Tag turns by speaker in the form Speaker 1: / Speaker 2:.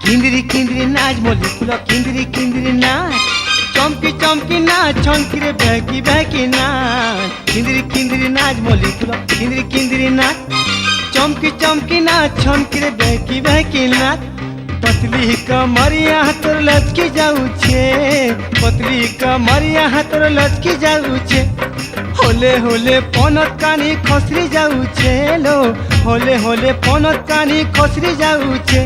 Speaker 1: কিন্দিরি কিন্দিরি নাচ মল্লি ফুল কিন্দিরি কিন্দিরি নাচ চমকি চমকি নাচ ছনকিরে বেঁকি বেঁকি নাচ কিন্দিরি কিন্দিরি নাচ মল্লি ফুল কিন্দিরি কিন্দিরি নাচ চমকি চমকি নাচ ছনকিরে বেঁকি বেঁকি নাচ पतली कमरिया तोर लचकी जाऊ छे पतली कमरिया तोर लचकी जाऊ छे होले होले पनत कानी खसरी जाऊ छे लो होले होले पनत कानी खसरी जाऊ छे